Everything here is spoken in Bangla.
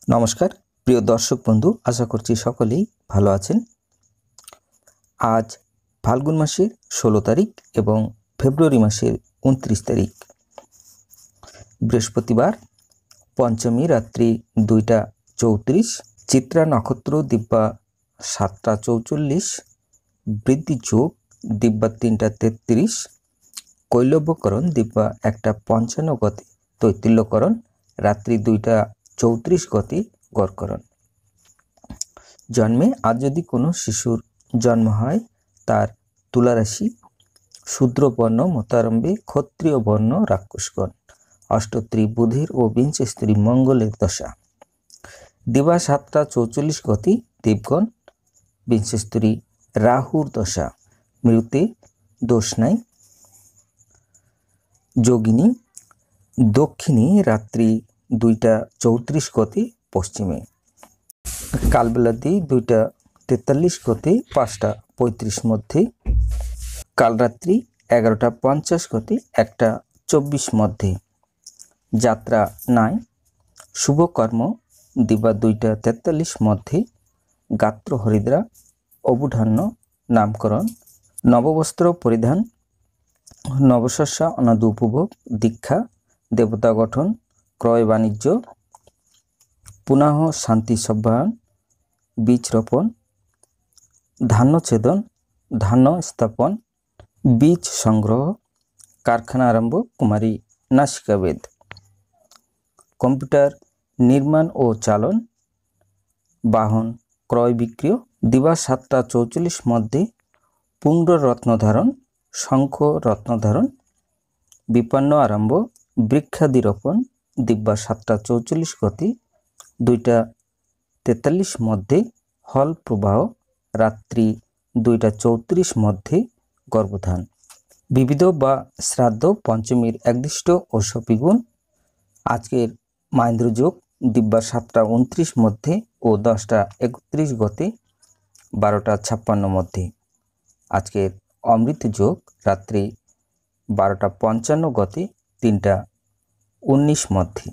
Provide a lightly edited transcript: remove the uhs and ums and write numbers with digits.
নমস্কার প্রিয় দর্শক বন্ধু, আশা করছি সকলেই ভালো আছেন। আজ ফাল্গুন মাসের 16 তারিখ এবং ফেব্রুয়ারি মাসের 29 তারিখ, বৃহস্পতিবার, পঞ্চমী, রাত্রি 2টা 34, চিত্রা নক্ষত্র দিব্যা 7টা 44, বৃদ্ধি যোগ দিব্যা 3টা 33, কৈলব্যকরণ দিব্যা 1টা 55 গতে তৈতিল্যকরণ, রাত্রি 2টা 34 গতে গড়করণ। জন্মে আজ যদি কোনো শিশুর জন্ম হয়, তার তুলা রাশি, শূদ্র বর্ণ মতারম্ভে ক্ষত্রিয় বর্ণ রাক্ষসগণ, অষ্টত্রী বুধের ও বিংশস্ত্রী মঙ্গলের দশা, দিবা 7টা 44 গতি দেবগণ, বিংশস্ত্রী রাহুর দশা, মৃতে দোষ নাই। যোগিনী দক্ষিণে, রাত্রি 2টা 34 গতে পশ্চিমে, কালবেলাতে 2টা 43 গতে 5টা 35 মধ্যে, কালরাত্রি 11টা 50 গতে 1টা 24 মধ্যে, যাত্রা নাই। শুভকর্ম দিবা 2টা 43 মধ্যে, গাত্র হরিদ্রা, অবুধান্য নামকরণ, নববস্ত্র পরিধান, নবশস্যা অনাদ উপভোগ, দীক্ষা, দেবতা গঠন, ক্রয় বাণিজ্য, পুনঃ শান্তি সভ্যায়ন, বীজ রোপণ, ধান্য ছেদন, ধান্য স্থাপন, বীজ সংগ্রহ, কারখানা আরম্ভ, কুমারী নাসিকাবেদ, কম্পিউটার নির্মাণ ও চালন, বাহন ক্রয় বিক্রয়, দিবা 7টা 44 মধ্যে, পুণ্ড রত্নধারণ, শঙ্খ রত্নধারণ, বিপন্ন আরম্ভ, বৃক্ষাদি রোপণ, দিব্যা 7টা 44 গতি 2টা 43 মধ্যে, হল প্রবাহ, রাত্রি 2টা 34 মধ্যে গর্ভধান। বিবিধ বা শ্রাদ্ধ পঞ্চমীর একদিষ্ট ও সপিগুণ। আজকের মাহেন্দ্র যোগ দিব্যা 7টা 29 মধ্যে ও 10টা 31 গতে 12টা 56 মধ্যে। আজকের অমৃত যোগ রাত্রি 12টা 55 গতে 3টা 19 মধ্যে।